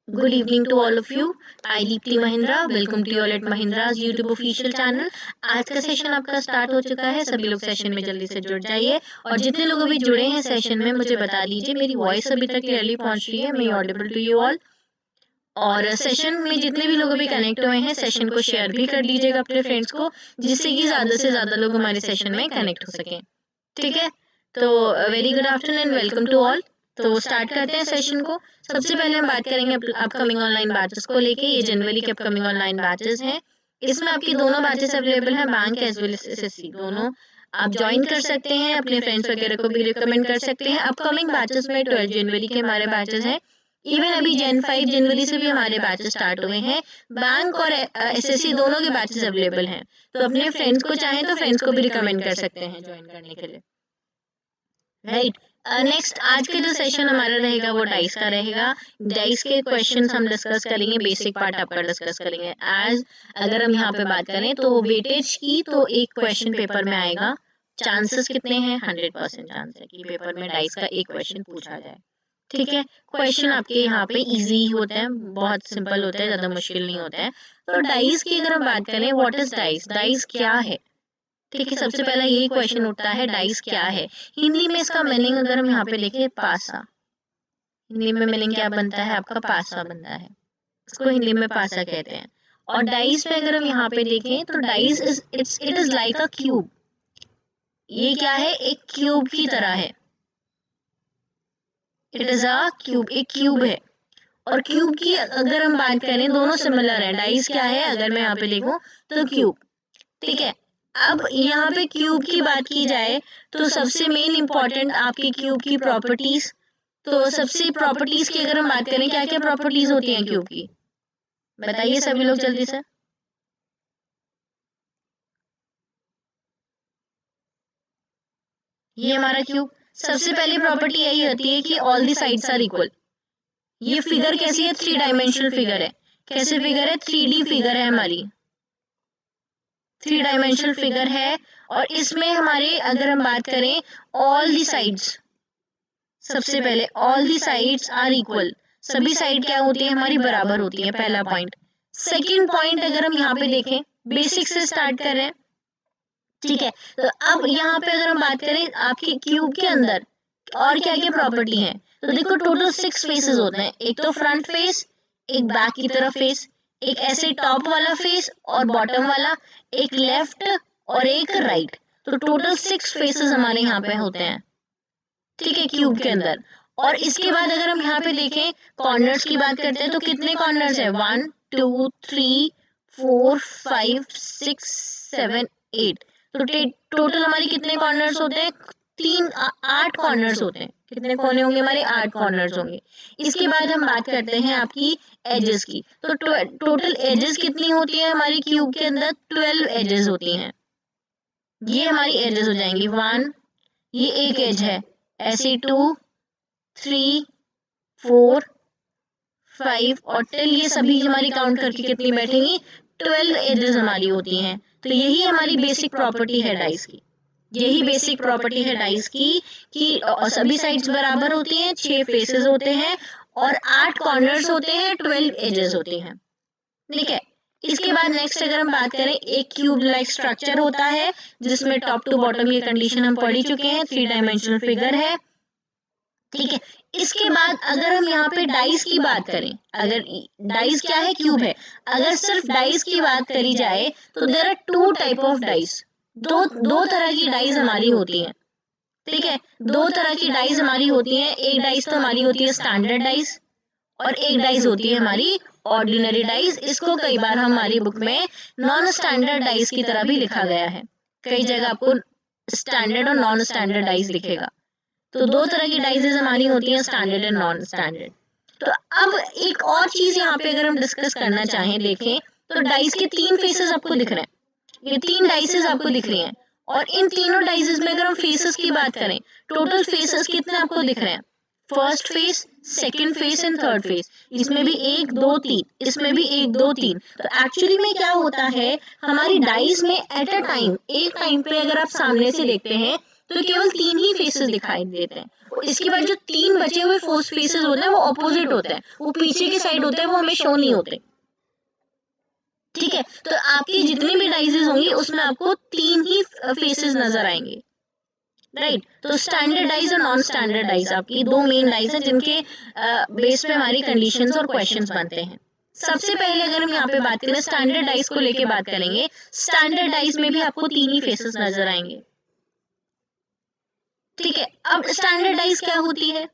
Good evening to all of you. I Deepti Mahindra, welcome to your at Mahindra's YouTube official channel. आज का session आपका start हो चुका है, सभी लोग सेशन में जल्दी से जुड़ जाइए और जितने लोग अभी जुड़े हैं सेशन में मुझे बता दीजिए मेरी वॉइस अभी तक क्लियरली पहुंच रही है, मैं ऑडिबल टू यू ऑल। और सेशन में जितने भी लोग अभी कनेक्ट हुए हैं सेशन को शेयर भी कर दीजिएगा अपने फ्रेंड्स को, जिससे कि ज़्यादा से ज़्यादा लोग हमारे सेशन में कनेक्ट हो सकें। ठीक है, तो very good afternoon, welcome to all. तो स्टार्ट करते हैं सेशन को। सबसे पहले हम बात करेंगे अपकमिंग ऑनलाइन बैचेस को लेके। ये जनवरी के अपकमिंग ऑनलाइन बैचेस हैं। इसमें आपकी दोनों बैचेस अवेलेबल हैं, bank as well as SSC दोनों। आप ज्वाइन कर सकते हैं, अपने फ्रेंड्स वगैरह को भी रिकमेंड कर सकते हैं। अपकमिंग बैचेस में 12 जनवरी के हमारे बैचेस हैं। इवन अभी जन 5 जनवरी से भी हमारे बैचेस स्टार्ट हुए हैं। बैंक और एसएससी दोनों के बैचेस अवेलेबल हैं, तो अपने फ्रेंड्स को चाहें तो फ्रेंड्स को भी रिकमेंड कर सकते हैं ज्वाइन करने के लिए। राइट, नेक्स्ट आज का जो सेशन हमारा रहेगा वो डाइस का रहेगा। डाइस के क्वेश्चंस हम डिस्कस करेंगे, बेसिक पार्ट आपका डिस्कस करेंगे। एज अगर हम यहाँ पे बात करें तो वेटेज की, तो एक क्वेश्चन पेपर में आएगा। चांसेस कितने हैं? 100% चांस है कि पेपर में डाइस का एक क्वेश्चन पूछा जाए। ठीक है, क्वेश्चन आपके यहाँ पे इजी होते हैं, बहुत सिंपल होते हैं, ज़्यादा मुश्किल नहीं होते हैं। तो डाइस की अगर हम बात करें, व्हाट इज डाइस? डाइस क्या है? ठीक है, सबसे पहला यही क्वेश्चन उठता है, डाइस क्या है? हिंदी में इसका मीनिंग अगर हम यहाँ पे देखें, पासा। हिंदी में मीनिंग क्या बनता है आपका? पासा बनता है, इसको हिंदी में पासा कहते हैं। और डाइस में अगर हम यहाँ पे देखें तो dice it is like a cube. ये क्या है? एक क्यूब की तरह है। इट इज अ क्यूब, एक क्यूब है। और क्यूब की अगर हम बात करें, दोनों सिमिलर है। डाइस क्या है अगर मैं यहाँ पे देखूं तो क्यूब। ठीक है, अब यहाँ पे क्यूब की बात की जाए तो सबसे मेन इंपॉर्टेंट आपकी क्यूब की प्रॉपर्टीज। तो सबसे प्रॉपर्टीज की अगर हम बात करें, क्या क्या प्रॉपर्टीज होती हैं क्यूब की? बताइए सभी लोग जल्दी से। ये हमारा क्यूब, सबसे पहली प्रॉपर्टी यही होती है कि all the sides are equal. ये फिगर कैसी है? 3 डायमेंशनल फिगर है। कैसे फिगर है? 3D फिगर है हमारी, 3 डायमेंशनल फिगर है। और इसमें हमारे अगर हम बात करें ऑल दी साइड्स, सबसे पहले all the sides are equal. सभी साइड क्या होती है हमारी? बराबर होती है, पहला पॉइंट। सेकंड पॉइंट अगर हम यहाँ पे देखें, बेसिक से स्टार्ट कर रहे हैं। ठीक है, तो अब यहाँ पे अगर हम बात करें आपके क्यूब के अंदर और क्या क्या प्रॉपर्टी है, तो देखो टोटल 6 फेसेस होते हैं। एक तो फ्रंट फेस, एक बैक की तरफ फेस, एक ऐसे टॉप वाला फेस और बॉटम वाला, एक लेफ्ट और एक राइट। तो टोटल 6 फेसेस हमारे यहाँ पे होते हैं। ठीक है, क्यूब के अंदर। और इसके बाद अगर हम यहाँ पे देखें, कॉर्नर्स की बात करते हैं तो कितने कॉर्नर्स है? 1 2 3 4 5 6 7 8। तो टोटल हमारे कितने कॉर्नर्स होते हैं? 8 कॉर्नर्स होते हैं। कितने कोने होंगे हमारे? 8 कॉर्नर्स होंगे। इसके बाद हम बात करते हैं आपकी एजेस की। तो टोटल एजेस कितनी होती है हमारी क्यूब के अंदर? 12 एजेस होती हैं। ये हमारी एजेस हो जाएंगी। 1, ये एक एज है, ऐसे 2 3 4 5 और टिल ये सभी हमारी काउंट करके कितनी बैठेंगी? 12 एजेस हमारी होती हैं। तो यही हमारी बेसिक प्रॉपर्टी है डाइस की। यही बेसिक प्रॉपर्टी है डाइस की कि सभी साइड्स बराबर होती हैं, 6 फेसेस होते हैं और 8 कॉर्नर्स होते हैं, 12 एजेस होती हैं। ठीक है, इसके बाद नेक्स्ट अगर हम बात करें, एक क्यूब लाइक स्ट्रक्चर होता है जिसमें टॉप टू बॉटम ये कंडीशन हम पढ़ ही चुके हैं, 3 डायमेंशनल फिगर है। ठीक है, इसके बाद अगर हम यहाँ पे डाइस की बात करें, अगर डाइस क्या है? क्यूब है। अगर सिर्फ डाइस की बात करी जाए तो there are 2 type of dice. दो तरह की डाइस हमारी होती हैं। ठीक है, 2 तरह की डाइस हमारी होती हैं। एक डाइस तो हमारी होती है स्टैंडर्ड डाइस और एक डाइस होती है हमारी ऑर्डिनरी डाइस। इसको कई बार हमारी बुक में नॉन स्टैंडर्ड डाइस की तरह भी लिखा गया है। कई जगह आपको स्टैंडर्ड और नॉन स्टैंडर्ड डाइस दिखेगा। तो 2 तरह की डाइसेस हमारी होती हैं, स्टैंडर्ड एंड नॉन स्टैंडर्ड। तो अब एक और चीज यहाँ पे अगर हम डिस्कस करना चाहें, देखें तो डाइस के 3 फेसेस आपको दिख रहे हैं। ये 3 डाइसेस आपको दिख रही हैं और इन तीनों डाइसेस में अगर हम फेसेस की बात करें, टोटल फेसेस कितने आपको दिख रहे हैं? First face, second face and third phase. इसमें भी 1 2 3, इसमें भी 1 2 3। तो एक्चुअली में क्या होता है, हमारी डाइस में एट अ टाइम, एक टाइम पे अगर आप सामने से देखते हैं तो केवल 3 ही फेसेस दिखाई देते हैं। इसके बाद जो 3 बचे हुए फेसेस होते हैं वो ऑपोजिट होते हैं, वो पीछे के साइड होते हैं, वो हमें शो नहीं होते। ठीक है, तो आपकी जितनी भी डाइसेस होंगी उसमें आपको 3 ही फेसेस नजर आएंगे, राइट। तो स्टैंडर्ड डाइस और नॉन स्टैंडर्ड डाइस आपकी दो मेन डाइस हैं जिनके बेस पे हमारी कंडीशंस और क्वेश्चंस बनते हैं। सबसे पहले अगर हम यहाँ पे बात करें स्टैंडर्ड डाइस को लेके बात करेंगे, स्टैंडर्ड डाइस में भी आपको 3 ही फेसेस नजर आएंगे। ठीक है, अब स्टैंडर्ड डाइस क्या होती है?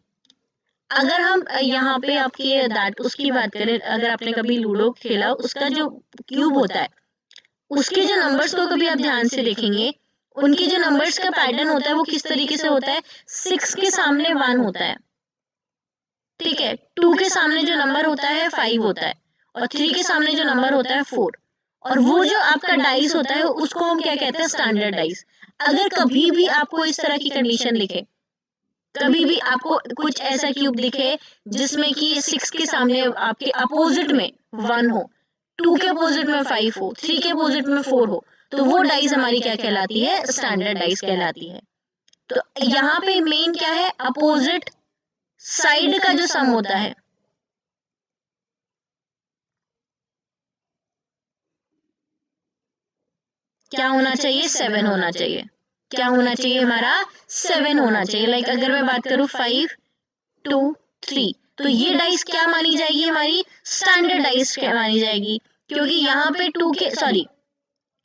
अगर हम यहाँ पे आपके दैट उसकी बात करें, अगर आपने कभी लूडो खेला, उसका जो क्यूब होता है उसके जो नंबर्स को कभी आप ध्यान से देखेंगे, उनके जो नंबर्स का पैटर्न होता है वो किस तरीके से होता है, 6 के सामने 1 होता है, ठीक है, 2 के सामने जो नंबर होता है 5 होता है, और 3 के सामने जो नंबर होता है 4। और वो जो आपका डाइस होता है उसको हम क्या कहते हैं, स्टैंडर्ड डाइस। अगर कभी भी आपको इस तरह की कंडीशन दिखे, कभी भी आपको कुछ ऐसा क्यूब दिखे जिसमें कि 6 के सामने आपके अपोजिट में 1 हो, 2 के अपोजिट में 5 हो, 3 के अपोजिट में 4 हो, तो वो डाइस हमारी क्या कहलाती है, स्टैंडर्ड डाइस कहलाती है। तो यहाँ पे मेन क्या है, अपोजिट साइड का जो सम होता है, क्या होना चाहिए, 7 होना चाहिए। क्या होना चाहिए हमारा, 7 होना चाहिए। लाइक अगर मैं बात करूं 5 2 3, तो ये डाइस क्या मानी जाएगी, हमारी स्टैंडर्ड डाइस क्या मानी जाएगी, क्योंकि यहाँ पे 2 के सॉरी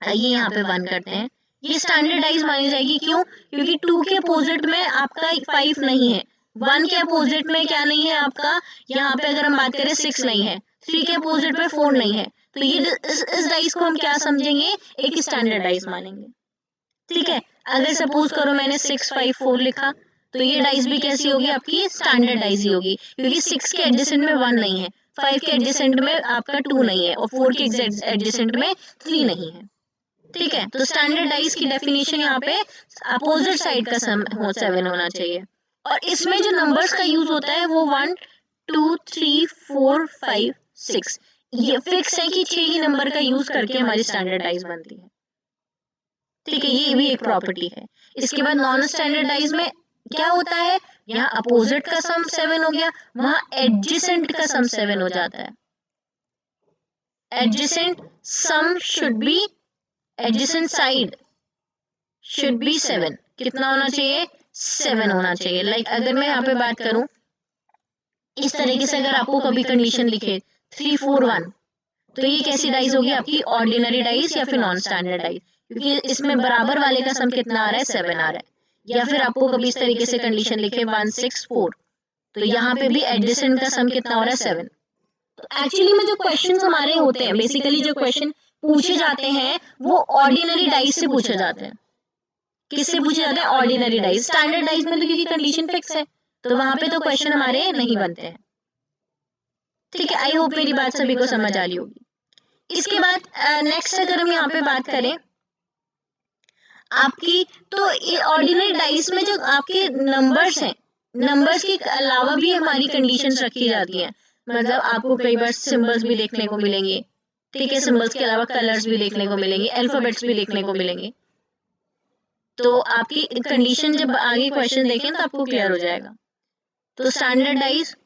ये यहाँ पे 1 करते हैं, ये स्टैंडर्ड डाइस मानी जाएगी। क्यों? क्योंकि 2 के अपोजिट में आपका 5 नहीं है, 1 के अपोजिट में क्या नहीं है आपका, यहाँ पे अगर हम बात करें 6 नहीं है, 3 के अपोजिट में 4 नहीं है, तो ये इस डाइस को हम क्या समझेंगे, एक स्टैंडर्ड डाइस मानेंगे। ठीक है, अगर सपोज करो मैंने 6 5 4 लिखा, तो ये डाइस भी कैसी होगी, आपकी स्टैंडर्ड डाइस ही होगी, क्योंकि 6 के एडजेसेंट में 1 नहीं है, 5 के एडजेसेंट में आपका 2 नहीं है, और 4 के एडजेसेंट में 3 नहीं है। ठीक है, तो स्टैंडर्ड डाइस की डेफिनेशन यहाँ पे अपोजिट साइड का सम 7 होना चाहिए। और इसमें जो नंबर्स का यूज होता है वो 1 2 3 4 5 6, ये फिक्स है कि 6 ही नंबर का यूज करके हमारी स्टैंडर्ड डाइस बनती है। ठीक है, ये भी एक प्रॉपर्टी है। इसके बाद नॉन स्टैंडर्डाइज में क्या होता है, यहाँ अपोजिट का सम 7 हो गया, वहां एडजेसेंट का सम 7 हो जाता है। Adjacent sum should be, adjacent side should be 7। कितना होना चाहिए, 7 होना चाहिए। लाइक अगर मैं यहाँ पे बात करूं इस तरीके से, अगर आपको कभी कंडीशन लिखे 3 4 1, तो ये कैसी डाइस होगी आपकी, ऑर्डिनरी डाइस या फिर नॉन स्टैंडर्ड डाइस, क्योंकि इसमें बराबर वाले का सम कितना आ रहा है, 7 आ रहा है। या फिर आपको कभी इस तरीके से कंडीशन लिखे 1 6 4, तो यहाँ पे भी एडजेसेंट का सम कितना हो रहा है, 7। तो एक्चुअली में जो क्वेश्चंस हमारे होते हैं, बेसिकली जो क्वेश्चन पूछे जाते हैं वो ऑर्डिनरी डाइस से पूछे जाते हैं। किससे पूछे जाते हैं, ऑर्डिनरी डाइस। स्टैंडर्ड डाइस में तो क्योंकि कंडीशन फिक्स है, तो वहां पे तो क्वेश्चन हमारे नहीं बनते हैं। ठीक है, आई होप मेरी बात सभी को समझ आ रही होगी। इसके बाद नेक्स्ट अगर हम यहाँ पे बात करें आपकी, तो ये ऑर्डिनरी डाइस में जो आपके नंबर्स हैं, नंबर्स के अलावा भी हमारी कंडीशंस रखी जाती हैं। मतलब आपको कई बार सिंबल्स भी देखने को मिलेंगे, ठीक है, सिंबल्स के अलावा कलर्स भी देखने को मिलेंगे, अल्फाबेट्स भी देखने को मिलेंगे। तो आपकी कंडीशन जब आगे क्वेश्चन देखें तो आपको क्लियर हो जाएगा। तो standard dice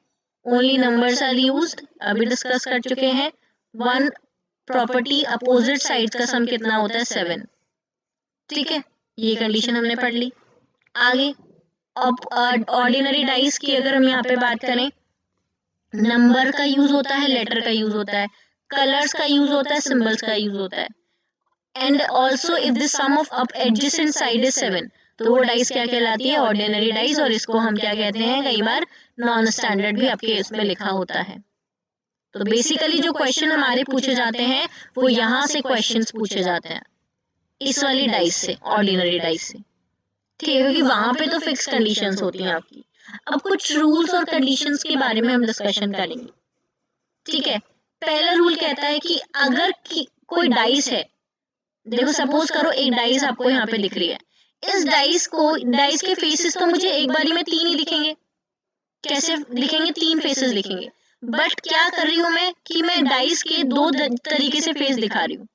only numbers are used, अभी डिस्कस कर चुके हैं। वन प्रॉपर्टी अपोजिट साइड का सम कितना होता है, 7। ठीक है, ये कंडीशन हमने पढ़ ली। आगे अब ऑर्डिनरी डाइस की अगर हम यहाँ पे बात करें, नंबर का यूज होता है, लेटर का यूज होता है, कलर्स का यूज होता है, सिंबल्स का यूज होता है। And also if the sum of up adjacent side is 7, तो वो डाइस क्या कहलाती है, ऑर्डिनरी डाइस, और इसको हम क्या कहते हैं, कई बार नॉन स्टैंडर्ड भी आपके इसमें लिखा होता है। तो बेसिकली जो क्वेश्चन हमारे पूछे जाते हैं वो यहाँ से क्वेश्चंस पूछे जाते हैं, इस वाली डाइस से, ऑर्डिनरी डाइस से। ठीक है, क्योंकि वहां पे तो फिक्स कंडीशंस होती हैं आपकी। अब कुछ रूल्स और कंडीशंस के बारे में हम डिस्कशन करेंगे। ठीक है, पहला रूल कहता है कि अगर कोई डाइस है, देखो सपोज करो एक डाइस आपको यहाँ पे दिख रही है, इस डाइस के फेसेस तो मुझे एक बारी में 3 ही दिखेंगे। कैसे दिखेंगे, 3 फेसेस दिखेंगे। बट क्या कर रही हूँ मैं कि मैं डाइस के 2 तरीके से फेस दिखा रही हूँ।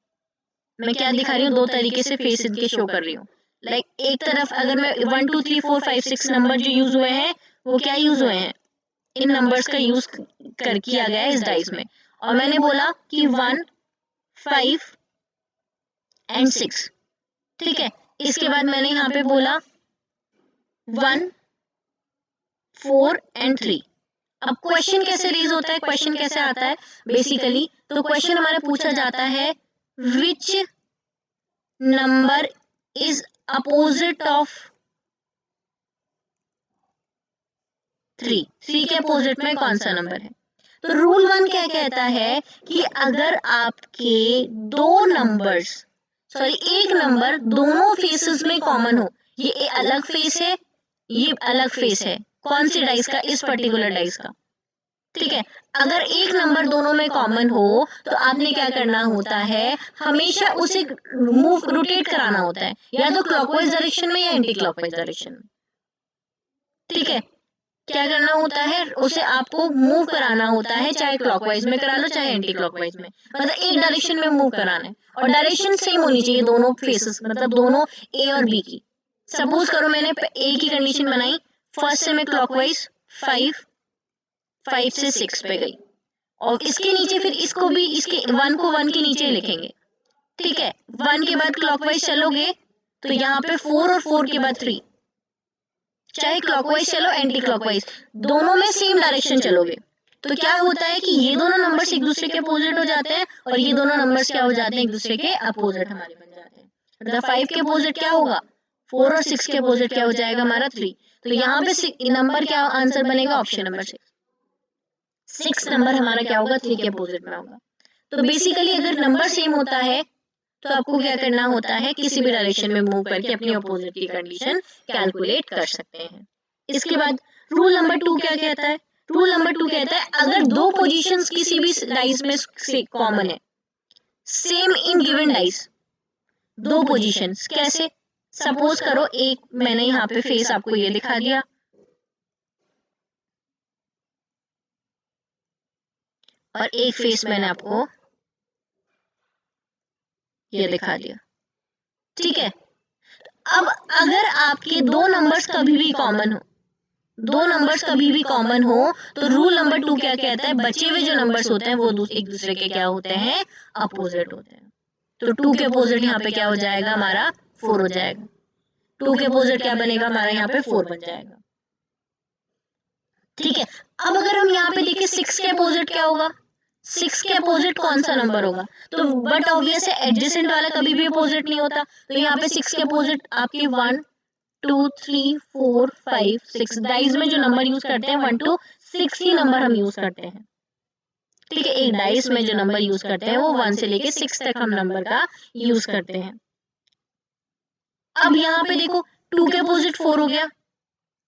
मैं क्या दिखा रही हूँ, 2 तरीके से फेस इनके शो कर रही हूँ। लाइक एक तरफ अगर मैं 1 2 3 4 5 6 नंबर जो यूज हुए हैं वो क्या यूज हुए हैं, इन नंबर्स का यूज कर किया गया है इस डाइस में। और मैंने बोला कि 1 5 एंड 6, ठीक है। इसके बाद मैंने यहाँ पे बोला 1 4 एंड 3। अब क्वेश्चन कैसे रेज होता है, क्वेश्चन कैसे आता है बेसिकली, तो क्वेश्चन हमारा पूछा जाता है which number is opposite of 3 के अपोजिट में कौन सा नंबर है। तो रूल 1 क्या कहता है कि अगर आपके दो नंबर्स एक नंबर दोनों फेसेस में कॉमन हो, ये अलग फेस है, ये अलग फेस है, कौन सी डाइस का, इस पर्टिकुलर डाइस का, ठीक है। अगर एक नंबर दोनों में कॉमन हो तो आपने क्या करना होता है, हमेशा उसे मूव रोटेट कराना होता है, या तो क्लॉकवाइज डायरेक्शन में या एंटी क्लॉकवाइज डायरेक्शन में, ठीक है। क्या करना होता है, उसे आपको मूव कराना होता है, चाहे क्लॉकवाइज में करा लो चाहे एंटी क्लॉकवाइज में, मतलब एक डायरेक्शन में मूव कराना है और डायरेक्शन सेम होनी चाहिए दोनों फेसेस, मतलब दोनों ए और बी की। सपोज करो मैंने ए की कंडीशन बनाई, फर्स्ट से मैं क्लॉकवाइज 5 से 6 पे गई, और इसके नीचे फिर इसको भी, इसके 1 को 1 के नीचे लिखेंगे, ठीक है। 1 के बाद क्लॉकवाइज चलोगे तो यहाँ पे 4 और 4 के बाद 3, चाहे क्लॉकवाइज चलो एंटी क्लॉकवाइज, दोनों में सेम डायरेक्शन चलोगे तो क्या होता है कि ये दोनों नंबर्स एक दूसरे के अपोजिट हो जाते हैं और ये दोनों नंबर्स क्या हो जाते हैं, एक दूसरे के अपोजिट हमारे बन जाते हैं। मतलब 5 के अपोजिट क्या होगा 4 और 6 के अपोजिट क्या हो जाएगा हमारा 3। तो यहाँ पे नंबर क्या आंसर बनेगा, ऑप्शन नंबर 6 नंबर हमारा क्या होगा, 3 के अपोजिट में होगा। तो बेसिकली अगर नंबर सेम होता है तो आपको क्या करना होता है, किसी भी डायरेक्शन में मूव करके अपनी अपोजिट की कंडीशन कैलकुलेट कर सकते हैं। इसके बाद रूल नंबर 2 क्या कहता है, रूल नंबर 2 कहता है अगर दो पोजीशंस किसी भी डाइस में से कॉमन है, सेम इन गिवन डाइस, दो पोजीशंस कैसे, सपोज करो एक मैंने यहाँ पे फेस आपको ये दिखा दिया, और एक फेस मैंने आपको ये दिखा दिया, ठीक है। अब अगर आपके दो नंबर्स कभी भी कॉमन हो, दो नंबर्स कभी भी कॉमन हो तो रूल नंबर 2 क्या कहता है, बचे हुए जो नंबर्स होते हैं वो एक दूसरे के क्या होते हैं, अपोजिट होते हैं। तो 2 के अपोजिट यहाँ पे क्या हो जाएगा हमारा 4 हो जाएगा, 2 के अपोजिट क्या बनेगा हमारा यहाँ पे 4 बन जाएगा, ठीक है। अब अगर हम यहाँ पे देखें 6 के अपोजिट क्या होगा, 6 के अपोजिट कौन सा नंबर होगा, तो बट ऑब्वियस है एडजेसेंट वाला कभी भी अपोजिट नहीं होता, तो यहाँ पे 6 के अपोजिट आपके 1 2 3 4 5 6 डाइस में जो नंबर यूज करते हैं 1 to 6 ही नंबर हम यूज करते हैं, ठीक है। एक डाइस में जो नंबर यूज करते हैं वो 1 से लेके 6 तक हम नंबर का यूज करते हैं। अब यहाँ पे देखो 2 के अपोजिट 4 हो गया,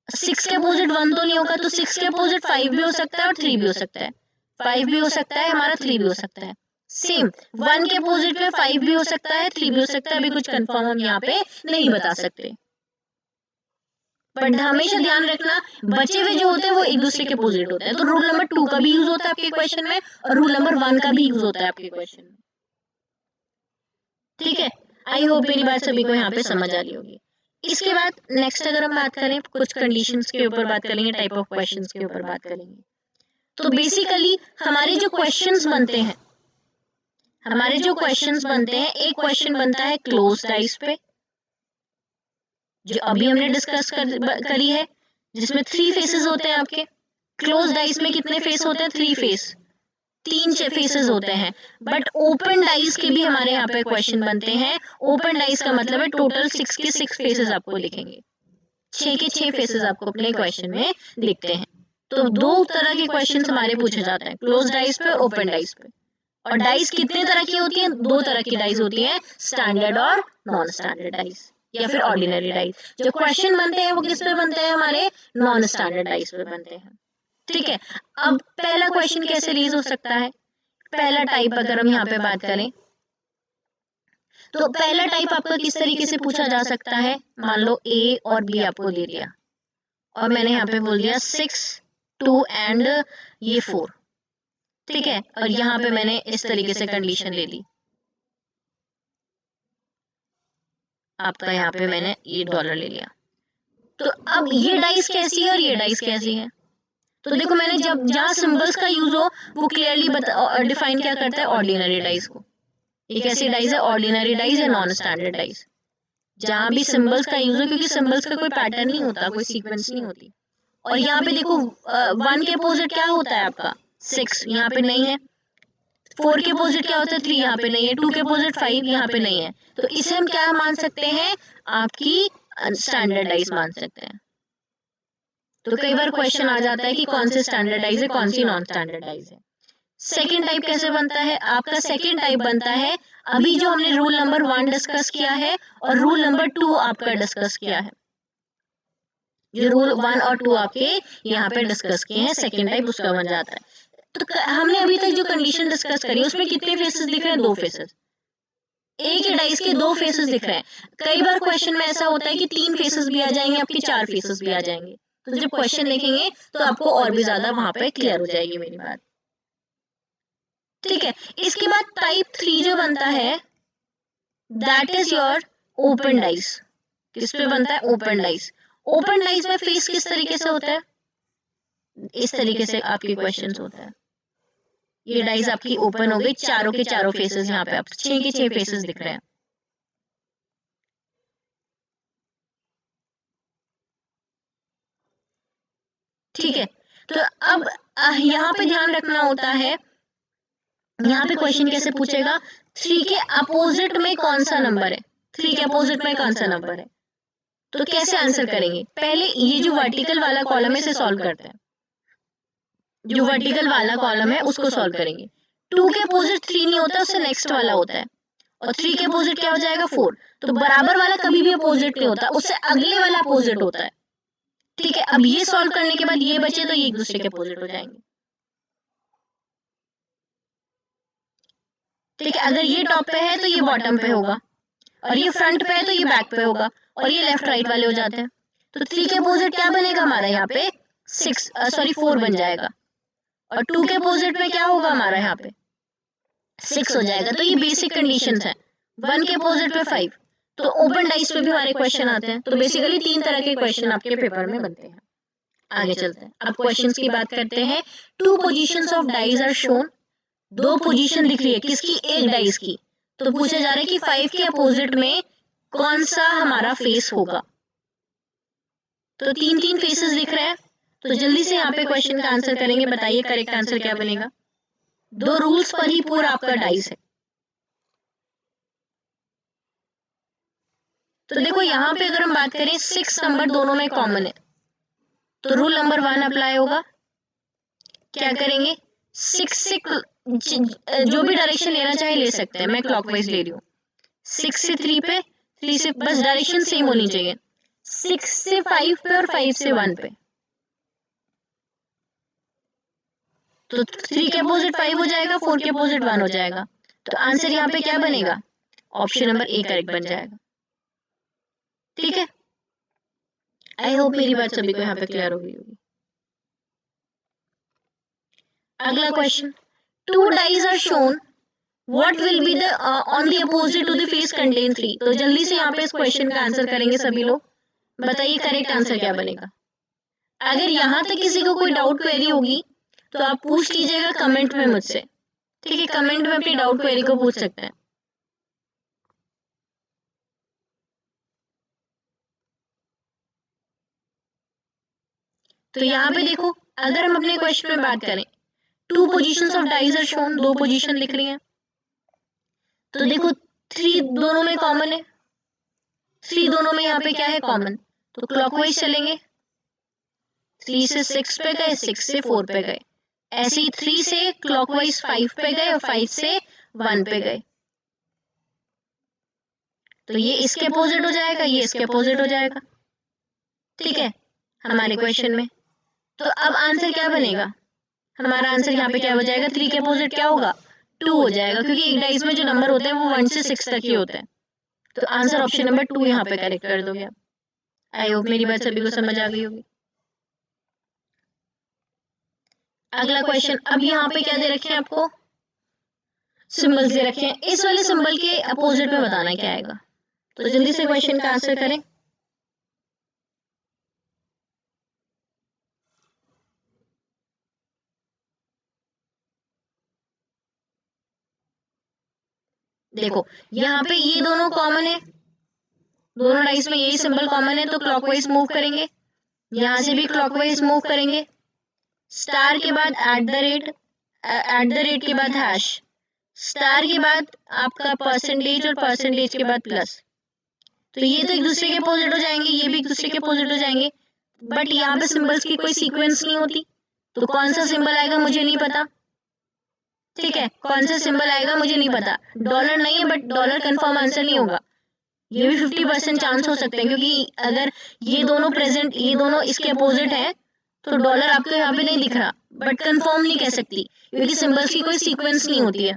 6 के अपोजिट 1 तो नहीं होगा, तो 6 के अपोजिट 5 भी हो सकता है और 3 भी हो सकता है, 5 भी हो सकता है हमारा, 3 भी हो सकता है। सेम 1 के अपोजिट में 5 भी हो सकता है, 3 भी हो सकता है, अभी कुछ कंफर्म हम यहाँ पे नहीं बता सकते, बट हमेशा ध्यान रखना बचे हुए जो होते हैं वो एक दूसरे के अपोजिट होते हैं। तो रूल नंबर 2 का भी यूज होता है आपके क्वेश्चन में और रूल नंबर 1 का भी यूज होता है आपके क्वेश्चन में, ठीक है। आई होप मेरी बात सभी को यहाँ पे समझ आ रही होगी। इसके बाद नेक्स्ट अगर हम बात करें कुछ कंडीशंस के ऊपर बात करेंगे, टाइप ऑफ क्वेश्चंस के ऊपर बात करेंगे। तो बेसिकली हमारे जो क्वेश्चंस बनते हैं, हमारे जो क्वेश्चंस बनते हैं, एक क्वेश्चन बनता है क्लोज डाइस पे जो अभी हमने डिस्कस करी है, जिसमें 3 फेसेस होते हैं आपके। क्लोज डाइस में कितने फेस होते हैं, 3 फेस, 3 फेसेस होते हैं। बट ओपन डाइस के भी हमारे यहाँ पे क्वेश्चन बनते हैं। ओपन डाइस का मतलब है टोटल 6 के 6 फेसेस आपको लिखेंगे, 6 के 6 फेसेस आपको अपने क्वेश्चन में दिखते हैं। तो दो तरह के क्वेश्चन हमारे पूछे जाते हैं, क्लोज डाइस पे और ओपन डाइस पे। और डाइस कितने तरह की होती है, 2 तरह की डाइस होती है, स्टैंडर्ड और नॉन स्टैंडर्ड डाइस या फिर ऑर्डिनरी डाइस। जो क्वेश्चन बनते हैं वो किस पे बनते हैं, हमारे नॉन स्टैंडर्ड डाइस पे बनते हैं, ठीक है। अब पहला क्वेश्चन कैसे रेज हो सकता है, पहला टाइप अगर हम यहाँ पे बात करें तो पहला टाइप आपका किस तरीके से पूछा जा सकता है, मान लो ए और बी आपको दे दिया और मैंने यहाँ पे बोल दिया 6 2 एंड ये 4, ठीक है। और यहाँ पे मैंने इस तरीके से कंडीशन ले ली, आपका यहाँ पे मैंने ये डॉलर ले लिया। तो अब ये डाइस कैसी है और ये डाइस कैसी है? तो देखो मैंने जब जहाँ सिंबल्स का यूज हो वो क्लियरली डिफाइन क्या करता है, ऑर्डिनरी डाइस को। ये कैसी डाइस है, ऑर्डिनरी डाइस या नॉन स्टैंडर्ड डाइस। जहाँ भी सिंबल्स का यूज हो, क्योंकि सिंबल्स का कोई पैटर्न नहीं होता, कोई सीक्वेंस नहीं होती। और यहाँ पे देखो 1 के अपोजिट क्या होता है आपका 6, यहाँ पे नहीं है। 4 के अपोजिट क्या होता है 3, यहाँ पे नहीं है। 2 के अपोजिट 5, यहाँ पे नहीं है। तो इसे हम क्या मान सकते हैं, आपकी स्टैंडर्डाइज मान सकते हैं। तो कई बार क्वेश्चन आ जाता है कि कौन से स्टैंडर्डाइज है, कौन सी नॉन स्टैंडर्डाइज है। सेकेंड टाइप कैसे बनता है, आपका सेकेंड टाइप बनता है अभी जो हमने रूल नंबर 1 डिस्कस किया है और रूल नंबर 2 आपका डिस्कस किया है। जो रूल 1 और 2 आपके यहाँ पे डिस्कस किए हैं, सेकेंड टाइप उसका बन जाता है। तो हमने अभी तक जो कंडीशन डिस्कस करी उसमें कितने फेसेस दिख रहे हैं, 2 फेसेस। एक ही डाइस के 2 फेसेस दिख रहे हैं। कई बार क्वेश्चन में ऐसा होता है कि 3 फेसेस भी आ जाएंगे, आपके 4 फेसेस भी आ जाएंगे। तो जब क्वेश्चन देखेंगे तो आपको और भी ज्यादा वहां पे क्लियर हो जाएगी मेरी बात। ठीक है, इसके बाद टाइप 3 जो बनता है that is your open dice. किस पे बनता है, ओपन डाइस। ओपन डाइस में फेस किस तरीके से होता है, इस तरीके से आपके क्वेश्चंस होता है। ये डाइस आपकी ओपन हो गई, चारों के चारों फेसेस यहाँ पे आप 6 के 6 फेसेस दिख रहे हैं। ठीक है, तो अब यहाँ पे ध्यान रखना होता है, यहाँ पे क्वेश्चन कैसे पूछेगा, 3 के अपोजिट में कौन सा नंबर है, 3 के अपोजिट में कौन सा नंबर है। तो कैसे आंसर करेंगे, पहले ये जो वर्टिकल वाला कॉलम है इसे सॉल्व करते हैं। जो वर्टिकल वाला कॉलम है उसको सॉल्व करेंगे। 2 के अपोजिट 3 नहीं होता, उससे नेक्स्ट वाला होता है। और 3 के अपोजिट क्या हो जाएगा, 4। तो बराबर वाला कभी भी अपोजिट नहीं होता, उससे अगले वाला अपोजिट होता है। ठीक है, अब ये सॉल्व करने के बाद ये बचे तो ये एक दूसरे के अपोजिट हो जाएंगे। ठीक है, अगर ये टॉप पे है तो ये बॉटम पे होगा, और ये फ्रंट पे है तो ये बैक पे होगा, और ये लेफ्ट राइट वाले हो जाते हैं। तो 3 के अपोजिट क्या बनेगा हमारा यहाँ पे 4 बन जाएगा। और 2 के अपोजिट में क्या होगा हमारा यहाँ पे 6 हो जाएगा। तो ये बेसिक कंडीशंस है। 1 के अपोजिट पे 5। तो ओपन डाइस पे भी हमारे क्वेश्चन आते हैं। तो बेसिकली 3 तरह के क्वेश्चन आपके पेपर में बनते हैं। आगे चलते हैं, अब क्वेश्चंस की बात करते हैं। 2 positions of dice are shown. 2 position दिख रही है किसकी, एक डाइस की। तो पूछा जा रहा है कि 5 के अपोजिट में कौन सा हमारा फेस होगा। तो 3 फेसेस दिख रहे हैं। तो जल्दी से यहाँ पे क्वेश्चन का आंसर करेंगे, बताइए करेक्ट आंसर क्या बनेगा। 2 रूल्स पर ही पूरा आपका डाइस है। तो देखो यहाँ पे अगर हम बात करें 6 नंबर दोनों में कॉमन है, तो रूल नंबर 1 अप्लाई होगा। क्या करेंगे, 6 से जो भी डायरेक्शन लेना चाहे ले सकते हैं, मैं क्लॉकवाइज ले रही हूँ। 6 से 3 पे, 3 से बस डायरेक्शन सेम होनी चाहिए। 6 से 5 पे और 5 से 1 पे। तो 3 के अपोजिट 5 हो जाएगा, 4 के अपोजिट 1 हो जाएगा। तो आंसर यहाँ पे क्या बनेगा, ऑप्शन नंबर ए करेक्ट बन जाएगा। ठीक है, आई होप मेरी बात सभी को यहाँ पे क्लियर हो गई होगी। अगला question, 2 dice are shown, what will be the on the opposite to the face contain 3। तो जल्दी से यहाँ पे इस क्वेश्चन का आंसर करेंगे सभी लोग, बताइए करेक्ट आंसर क्या बनेगा। अगर यहाँ तक किसी को कोई डाउट क्वेरी होगी तो आप पूछ लीजिएगा कमेंट में मुझसे। ठीक है, कमेंट में अपनी डाउट क्वेरी को पूछ सकते हैं। तो यहाँ पे देखो, अगर हम अपने क्वेश्चन में बात करें, 2 positions of dice are shown, 2 position लिख रही हैं। तो देखो 3 दोनों में कॉमन है, 3 दोनों में यहाँ पे क्या है कॉमन। तो क्लॉकवाइज चलेंगे, 3 से 6 पे गए, 6 से 4 पे गए। ऐसे ही 3 से क्लॉकवाइज 5 पे गए और 5 से 1 पे गए। तो ये इसके अपोजिट हो जाएगा, ये इसके अपोजिट हो जाएगा। ठीक है, हमारे क्वेश्चन में। तो अब आंसर क्या बनेगा, हमारा आंसर यहाँ पे क्या हो जाएगा, 3 के अपोजिट क्या होगा 2 हो जाएगा, क्योंकि एक डाइस में जो नंबर होते हैं वो 1 से 6 तक ही होते हैं। तो आंसर ऑप्शन नंबर 2 यहाँ पे करेक्ट कर दोगे। आई होप मेरी बात सभी को समझ आ गई होगी। अगला क्वेश्चन, अब यहाँ पे क्या दे रखे हैं आपको, सिंबल्स दे रखे हैं। इस वाले सिंबल के अपोजिट में बताना क्या आएगा। तो जल्दी से क्वेश्चन का आंसर करें। देखो यहाँ पे ये दोनों कॉमन है, दोनों डाइस में यही सिंबल कॉमन है, तो क्लॉकवाइज मूव करेंगे, यहाँ से भी क्लॉकवाइज मूव करेंगे। स्टार के बाद एट द रेट के बाद हैश, स्टार के बाद आपका परसेंटेज और परसेंटेज के बाद प्लस। तो ये तो एक दूसरे के अपोजिट हो जाएंगे, ये भी एक दूसरे के अपोजिट हो जाएंगे, बट यहाँ पे सिंबल्स की कोई सीक्वेंस नहीं होती, तो कौन सा सिंबल आएगा मुझे नहीं पता। ठीक है, कौन सा सिंबल आएगा मुझे नहीं पता। डॉलर नहीं है, बट डॉलर कंफर्म आंसर नहीं होगा, ये भी 50% चांस हो सकते हैं, क्योंकि अगर ये दोनों प्रेजेंट, ये दोनों इसके अपोजिट है, तो डॉलर आपको यहाँ पे नहीं दिख रहा, बट कंफर्म नहीं कह सकती, क्योंकि सिंबल्स की कोई सीक्वेंस नहीं होती है।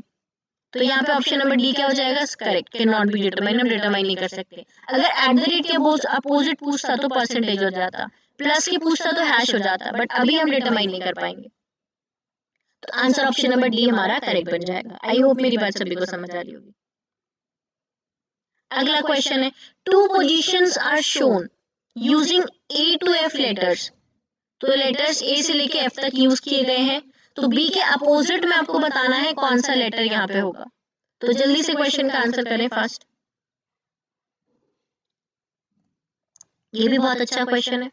तो यहाँ पे ऑप्शन नंबर डी क्या हो जाएगा, correct, can not be determine, हम डिटरमाइन नहीं कर सकते। अगर एट द रेट के अपोजिट पूछता तो परसेंटेज हो जाता, प्लस के पूछता तो हैश हो जाता, बट अभी हम डिटरमाइन नहीं कर पाएंगे। तो आंसर ऑप्शन नंबर डी हमारा करेक्ट बन जाएगा। आई होप मेरी बात सभी को समझ आ रही होगी। अगला क्वेश्चन है, two positions are shown using A to F letters. तो लेटर्स ए से लेके एफ तक यूज किए गए हैं, तो बी के अपोजिट में आपको बताना है कौन सा लेटर यहाँ पे होगा। तो जल्दी से क्वेश्चन का आंसर करें फास्ट। ये भी बहुत अच्छा क्वेश्चन है।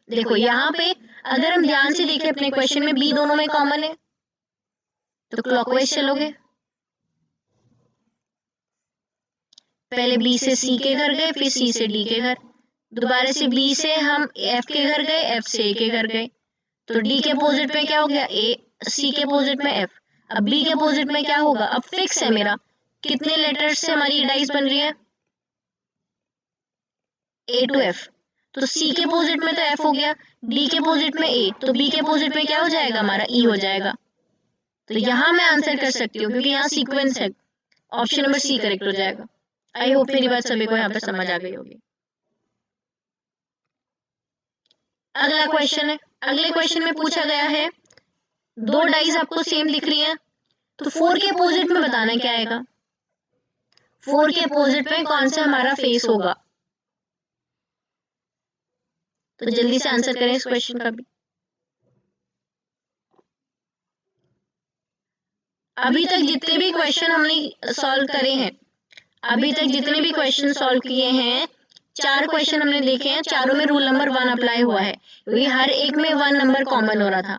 देखो यहाँ पे अगर हम ध्यान से देखें अपने क्वेश्चन में, बी दोनों में कॉमन है, तो क्लॉकवाइज चलोगे, पहले बी से सी के घर गए, फिर सी से डी के घर, दोबारा से बी से हम एफ के घर गए, एफ से ए के घर गए, तो डी के अपोजिट में क्या हो गया, ए, सी के अपोजिट में एफ। अब बी के अपोजिट में क्या होगा, अब फिक्स है मेरा, कितने लेटर्स से हमारी डाइस बन रही है, ए टू एफ, तो सी के अपोजिट में तो एफ हो गया, डी के अपोजिट में ए, तो बी के अपोजिट में क्या हो जाएगा हमारा, ई हो जाएगा। तो यहाँ मैं आंसर कर सकती हूँ, क्योंकि यहाँ सीक्वेंस है, ऑप्शन नंबर सी करेक्ट हो जाएगा। आई होप मेरी बात सभी को यहाँ पे समझ आ गई होगी। अगला क्वेश्चन है, अगले क्वेश्चन में पूछा गया है, दो डाइस आपको सेम दिख रही हैं, तो 4 के अपोजिट में बताना है क्या आएगा, 4 के अपोजिट में कौन सा हमारा फेस होगा। तो जल्दी से आंसर करें इस क्वेश्चन का भी। अभी तक जितने भी क्वेश्चन हमने सॉल्व करे हैं, अभी तक जितने भी क्वेश्चन सॉल्व किए हैं, 4 क्वेश्चन हमने देखे हैं, चारों में रूल नंबर 1 अप्लाई हुआ है, क्योंकि हर एक में 1 नंबर कॉमन हो रहा था।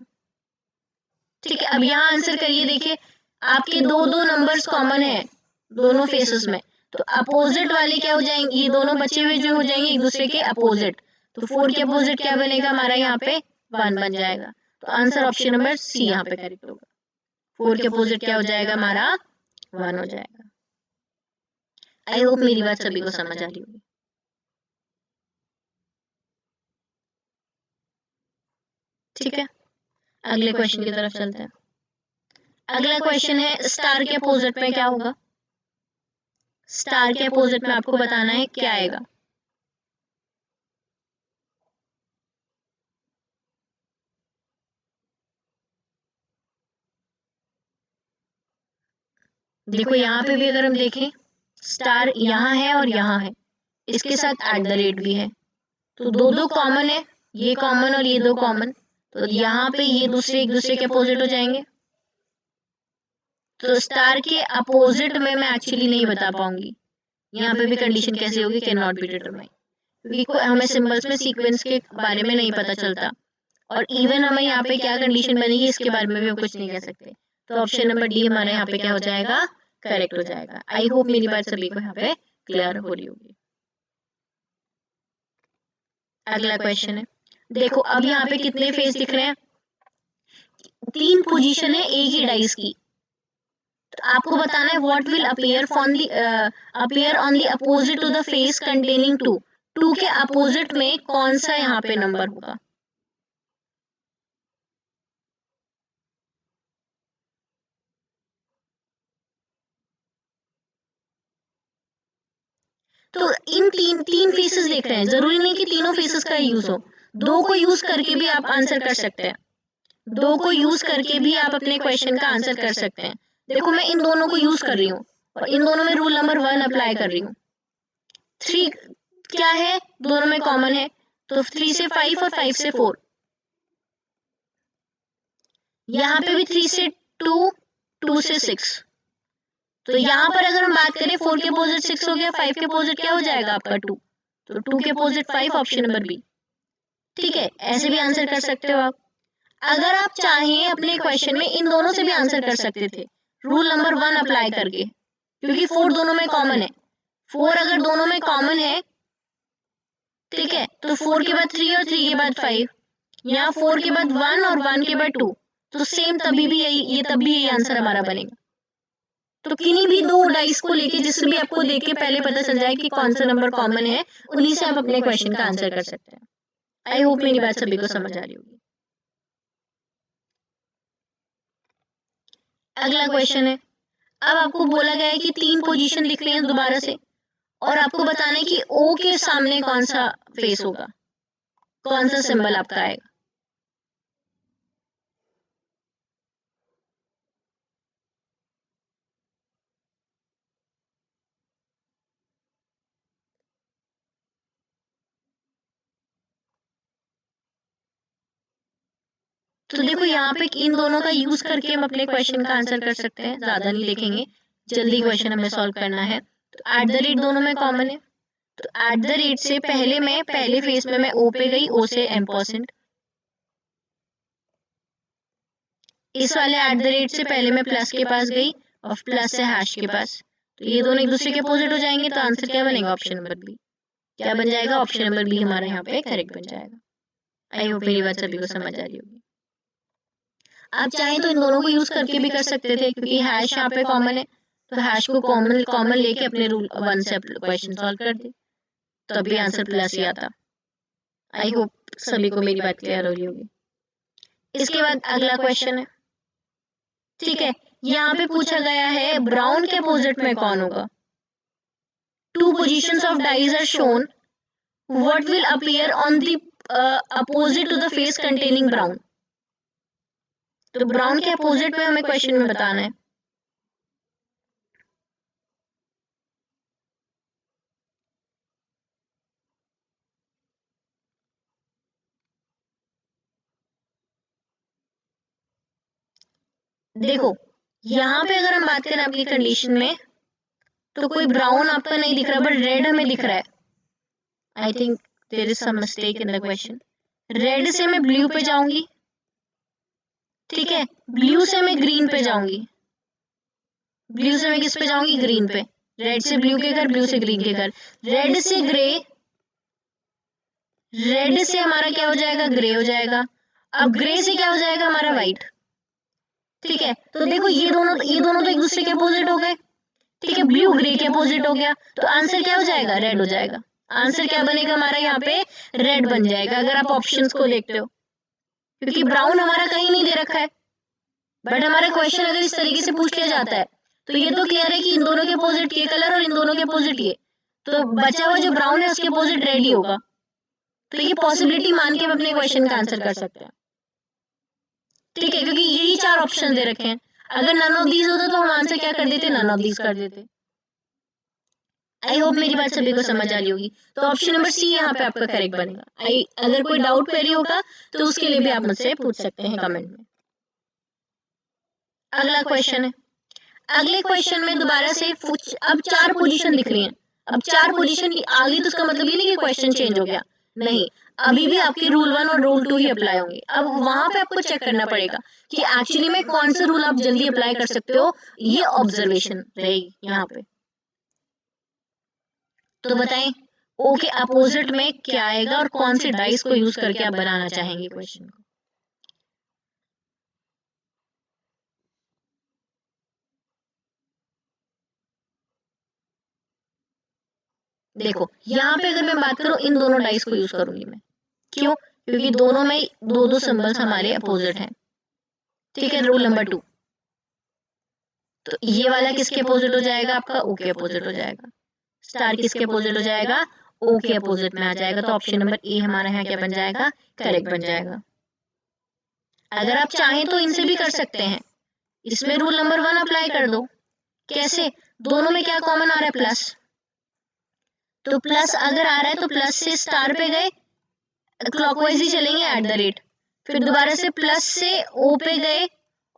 ठीक है, अब यहाँ आंसर करिए, देखिए आपके दो दो नंबर्स कॉमन है दोनों फेसेस में, तो अपोजिट वाले क्या हो जाएंगे, ये दोनों बचे हुए जो हो जाएंगे एक दूसरे के अपोजिट, तो 4 के अपोजिट क्या बनेगा हमारा यहाँ पे 1 बन जाएगा। तो आंसर ऑप्शन नंबर सी यहाँ पे करेक्ट होगा, 4 के अपोजिट क्या हो जाएगा हमारा 1 हो जाएगा। आई होप मेरी बात सभी को समझ आ रही होगी। ठीक है, अगले क्वेश्चन की तरफ चलते हैं। अगला क्वेश्चन है, स्टार के अपोजिट में क्या होगा, स्टार के अपोजिट में आपको बताना है क्या आएगा। देखो यहाँ पे भी अगर हम देखें, स्टार यहाँ है और यहाँ है, इसके साथ एट द रेट भी है, तो दो दो कॉमन है, ये कॉमन और ये दो कॉमन, तो यहाँ पे ये दूसरे एक दूसरे के अपोजिट हो जाएंगे। तो स्टार के अपोजिट में मैं एक्चुअली नहीं बता पाऊंगी, यहाँ पे भी कंडीशन कैसे होगी, कैन नॉट बी डिटरमाइन, क्योंकि हमें सिंबल्स में सीक्वेंस के बारे में नहीं पता चलता, और इवन हमें यहाँ पे क्या कंडीशन बनेगी इसके बारे में भी हम कुछ नहीं कह सकते। तो ऑप्शन नंबर डी हमारे यहाँ पे क्या हो जाएगा, करेक्ट हो जाएगा। आई होप मेरी बात सभी को यहाँ पे क्लियर हो रही होगी। अगला क्वेश्चन है, देखो अब यहाँ पे कितने फेस दिख रहे हैं, 3 पोजीशन है एक ही डाइस की, तो आपको बताना है what will appear on the opposite to the face containing 2, 2 के अपोजिट में कौन सा यहाँ पे नंबर होगा। तो इन तीन फेसेस देख रहे हैं, जरूरी नहीं कि तीनों फेसेस का यूज हो, दो को यूज करके भी आप आंसर कर सकते हैं, दो को यूज करके भी आप अपने क्वेश्चन का आंसर कर सकते हैं। देखो मैं इन दोनों को यूज कर रही हूँ और इन दोनों में रूल नंबर 1 अप्लाई कर रही हूँ। 3 क्या है, दोनों में कॉमन है, तो 3 से 5 और 5 से 4। यहाँ पे भी 3 से 2, 2 से 6। तो यहाँ पर अगर हम बात करें 4 के अपोजिट 6 हो गया, 5 के अपोजिट क्या हो जाएगा आपका 2, तो 2 के अपोजिट 5, ऑप्शन नंबर बी। ठीक है, ऐसे भी आंसर कर सकते हो आप। अगर आप चाहें अपने क्वेश्चन में इन दोनों से भी आंसर कर सकते थे रूल नंबर 1 अप्लाई करके, क्योंकि 4 दोनों में कॉमन है। 4 अगर दोनों में कॉमन है, ठीक है, तो 4 के बाद 3 और 3 के बाद 5, यहाँ 4 के बाद 1 और 1 के बाद 2, तो सेम तभी भी यही आंसर हमारा बनेगा। तो किन्हीं भी दो डाइस को लेके, जिससे भी आपको देख के पहले पता चल जाए कि कौन सा नंबर कॉमन है, उन्हीं से आप अपने क्वेश्चन का आंसर कर सकते हैं। आई होप मेरी बात सभी को समझ आ रही होगी। अगला क्वेश्चन है, अब आपको बोला गया है कि 3 पोजीशन लिख रही हैं दोबारा से, और आपको बताना है कि ओ के सामने कौन सा फेस होगा, कौन सा सिंबल आपका आएगा। तो देखो यहाँ पे इन दोनों का यूज करके हम अपने क्वेश्चन का आंसर कर सकते हैं, ज्यादा नहीं लिखेंगे, जल्दी क्वेश्चन हमें सॉल्व करना है। तो एट द रेट दोनों में कॉमन है, तो एट द रेट से पहले मैं पहले फेस में मैं ओ पे गई, ओ से एम्परसेंट। इस वाले एट द रेट से पहले मैं प्लस के पास गई और प्लस से हैश के पास, तो ये दोनों एक दूसरे के अपोजिट हो जाएंगे, तो आंसर क्या बनेगा, ऑप्शन नंबर बी। क्या बन जाएगा, ऑप्शन नंबर बी हमारा यहाँ पे करेक्ट बन जाएगा। आई होप मेरी बात सभी को समझ आ रही होगी। आप चाहें तो इन दोनों को यूज करके भी कर सकते थे, क्योंकि हैश यहाँ पे कॉमन है, तो हैश को कॉमन कॉमन लेके अपने रूल 1 से क्वेश्चन सॉल्व कर दे, तब भी आंसर प्लस ही आता। आई होप सभी को मेरी बात क्लियर हो रही होगी। इसके बाद अगला क्वेश्चन है, ठीक है, यहाँ पे पूछा गया है ब्राउन के अपोजिट में कौन होगा। 2 positions of dice are shown, what will appear on the opposite to the face containing brown। तो ब्राउन के अपोजिट में हमें क्वेश्चन में बताना है। देखो यहाँ पे अगर हम बात करें आपकी कंडीशन में, तो कोई ब्राउन आपका नहीं दिख रहा, बट रेड हमें दिख रहा है। I think there is some mistake in the question. Red से मैं ब्लू पे जाऊंगी, ठीक है, ब्लू से मैं ग्रीन पे जाऊंगी, ब्लू से मैं किस पे जाऊंगी, ग्रीन पे। रेड से ब्लू के घर, ब्लू से ग्रीन के घर, रेड से ग्रे, रेड से हमारा क्या हो जाएगा, ग्रे हो जाएगा। अब ग्रे से क्या हो जाएगा हमारा व्हाइट। ठीक है, तो देखो ये दोनों तो एक दूसरे के अपोजिट हो गए। ठीक है, ब्लू ग्रे के अपोजिट हो गया, तो आंसर क्या हो जाएगा, रेड हो जाएगा। आंसर क्या बनेगा हमारा यहाँ पे, रेड बन जाएगा, अगर आप ऑप्शंस को देखते हो, क्योंकि ब्राउन हमारा कहीं नहीं दे रखा है। बट हमारा क्वेश्चन अगर इस तरीके से पूछ लिया जाता है, तो ये तो क्लियर है कि इन दोनों के अपोजिट ये कलर और इन दोनों के अपोजिट ये, तो बचा हुआ जो ब्राउन है उसके अपोजिट रेड ही होगा। तो ये पॉसिबिलिटी मान के हम अपने क्वेश्चन का आंसर कर सकते हैं। ठीक है, क्योंकि यही 4 ऑप्शन दे रखे हैं। अगर नन ऑफ दीज होता तो हम आंसर क्या कर देते, नन ऑफ दीज कर देते। आई होप मेरी बात सभी को समझ आ रही होगी। तो ऑप्शन नंबर सी यहाँ पे आपका करेक्ट बनेगा। अगर कोई डाउट क्वेरी होगा तो उसके लिए भी आप मुझसे पूछ सकते हैं कमेंट में। अगला क्वेश्चन है, अगले क्वेश्चन में दोबारा से अब 4 पोजीशन दिख रही हैं। अब 4 पोजीशन आगे, तो उसका मतलब ये नहीं कि क्वेश्चन चेंज हो गया, नहीं, अभी भी आपके रूल 1 और रूल 2 ही अप्लाई होंगे। अब वहां पे आपको चेक करना पड़ेगा कि एक्चुअली में कौन सा रूल आप जल्दी अप्लाई कर सकते हो, ये ऑब्जर्वेशन रहेगी यहाँ पे। तो बताएं ओ के अपोजिट में क्या आएगा और कौन से डाइस को यूज करके आप बनाना चाहेंगे क्वेश्चन को। देखो यहाँ पे अगर मैं बात करूं, इन दोनों डाइस को यूज करूंगी मैं। क्यों, क्योंकि दोनों में दो दो सिंबल्स हमारे अपोजिट हैं। ठीक है, रूल नंबर 2, तो ये वाला किसके अपोजिट हो जाएगा, आपका ओ के अपोजिट हो जाएगा। स्टार किसके अपोजिट हो जाएगा, ओ के अपोजिट में आ जाएगा। तो ऑप्शन नंबर ए हमारा यहाँ क्या बन जाएगा, करेक्ट बन जाएगा। अगर आप चाहें तो इनसे भी कर सकते हैं, इसमें रूल नंबर 1 अप्लाई कर दो। कैसे, दोनों में क्या कॉमन आ रहा है, प्लस। तो प्लस अगर आ रहा है तो प्लस से स्टार पे गए, क्लॉकवाइज ही चलेंगे एट द रेट, फिर दोबारा से प्लस से ओ पे गए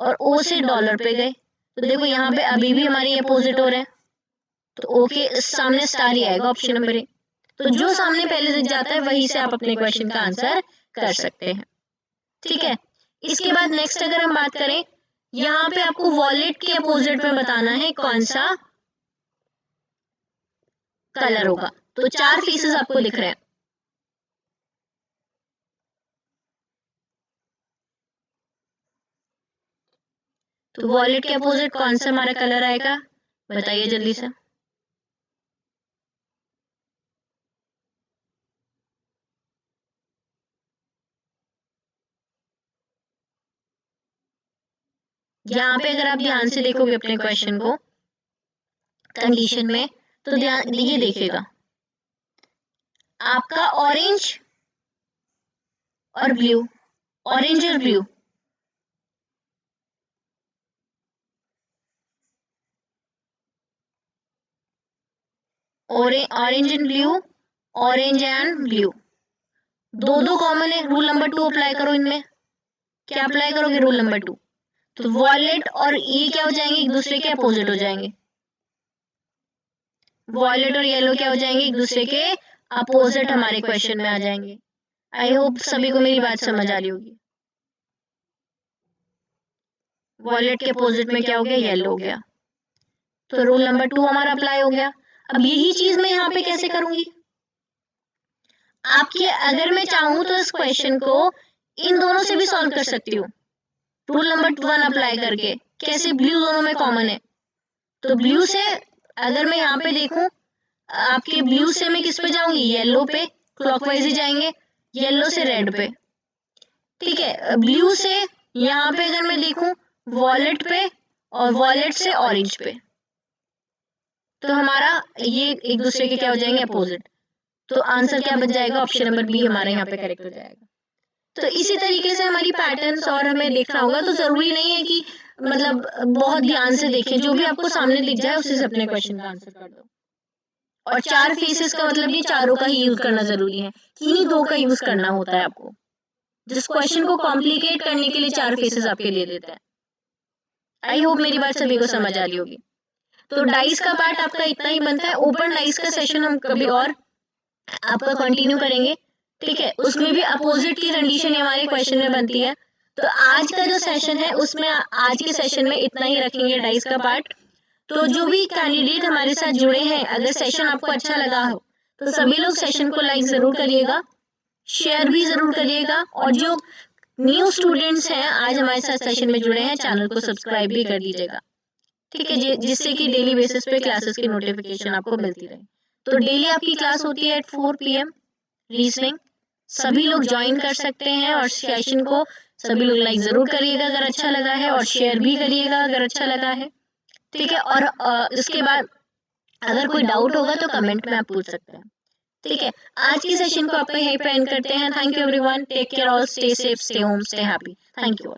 और ओ से डॉलर पे गए। तो देखो यहाँ पे अभी भी हमारी अपोजिट हो रहे हैं, तो ओ के सामने स्टार ही आएगा, ऑप्शन नंबर ए। तो जो सामने पहले दिख जाता है वहीं से आप अपने क्वेश्चन का आंसर कर सकते हैं। ठीक है, इसके बाद नेक्स्ट अगर हम बात करें, यहाँ पे आपको वॉलेट के अपोजिट में बताना है कौन सा कलर होगा। तो 4 फेसेस आपको दिख रहे हैं। तो वॉलेट के अपोजिट कौन सा हमारा कलर आएगा, बताइए जल्दी से। यहाँ पे अगर आप ध्यान से देखोगे अपने क्वेश्चन को कंडीशन में, तो ध्यान ये देखिएगा, आपका ऑरेंज और ब्लू, ऑरेंज और blue, orange and blue, orange and blue, दो कॉमन है। रूल नंबर 2 अप्लाई करो इनमें। क्या अप्लाई करोगे, रूल नंबर 2। तो वॉलेट और ये क्या हो जाएंगे, एक दूसरे के अपोजिट हो जाएंगे। वॉलेट और येलो क्या हो जाएंगे, एक दूसरे के अपोजिट हमारे क्वेश्चन में आ जाएंगे। आई होप सभी को मेरी बात समझ आ रही होगी। वॉलेट के अपोजिट में क्या हो गया, येलो हो गया। तो रूल नंबर 2 हमारा अप्लाई हो गया। अब यही चीज मैं यहाँ पे कैसे करूंगी, आपके अगर मैं चाहूं तो इस क्वेश्चन को इन दोनों से भी सॉल्व कर सकती हूँ, रूल नंबर 1 अप्लाई करके। कैसे, ब्लू दोनों में कॉमन है, तो ब्लू से अगर मैं यहाँ पे देखूं, आपके ब्लू से मैं किस पे जाऊंगी, येलो पे, क्लॉकवाइज ही जाएंगे, येलो से रेड पे। ठीक है, ब्लू से यहाँ पे अगर मैं देखूं वॉलेट पे, और वॉलेट से ऑरेंज पे, तो हमारा ये एक दूसरे के क्या हो जाएंगे, अपोजिट। तो आंसर क्या बन जाएगा, ऑप्शन नंबर बी हमारे यहाँ पे करेक्ट हो जाएगा। तो इसी तरीके से हमारी पैटर्न्स और हमें देखना होगा। तो जरूरी नहीं है कि मतलब बहुत ध्यान से देखें, जो भी आपको सामने दिख जाए उसी से अपने क्वेश्चन का आंसर कर दो। और 4 फेसेस का मतलब नहीं चारों का ही यूज करना जरूरी है, किन्हीं 2 का यूज करना होता है आपको। जिस क्वेश्चन को कॉम्प्लिकेट करने के लिए 4 फेसेस आपके दे देते हैं। आई होप मेरी बात सभी को समझ आ रही होगी। तो डाइस का पार्ट आपका इतना ही बनता है। ओपन डाइस का सेशन हम कभी और आपका कंटिन्यू करेंगे। ठीक है, उसमें भी अपोजिट की कंडीशन हमारे क्वेश्चन में बनती है। तो आज का जो सेशन है उसमें आज के सेशन में इतना ही रखेंगे डाइस का पार्ट। तो जो भी कैंडिडेट हमारे साथ जुड़े हैं, अगर सेशन आपको अच्छा लगा हो तो सभी लोग सेशन को लाइक जरूर करिएगा, शेयर भी जरूर करिएगा, और जो न्यू स्टूडेंट्स हैं आज हमारे साथ सेशन में जुड़े हैं, चैनल को सब्सक्राइब भी कर दीजिएगा। ठीक है, जिससे कि डेली बेसिस पे क्लासेस की नोटिफिकेशन आपको मिलती रहे। तो डेली आपकी क्लास होती है एट 4 PM रीजनिंग। सभी लोग ज्वाइन कर सकते हैं, और सेशन को सभी लोग लाइक जरूर करिएगा अगर अच्छा लगा है, और शेयर भी करिएगा अगर अच्छा लगा है। ठीक है, और इसके बाद अगर कोई डाउट होगा तो कमेंट में आप पूछ सकते हैं। ठीक है, आज की सेशन को आपका यहीं पे एंड करते हैं। Thank you everyone, take care all, stay safe, stay home, stay happy. Thank you.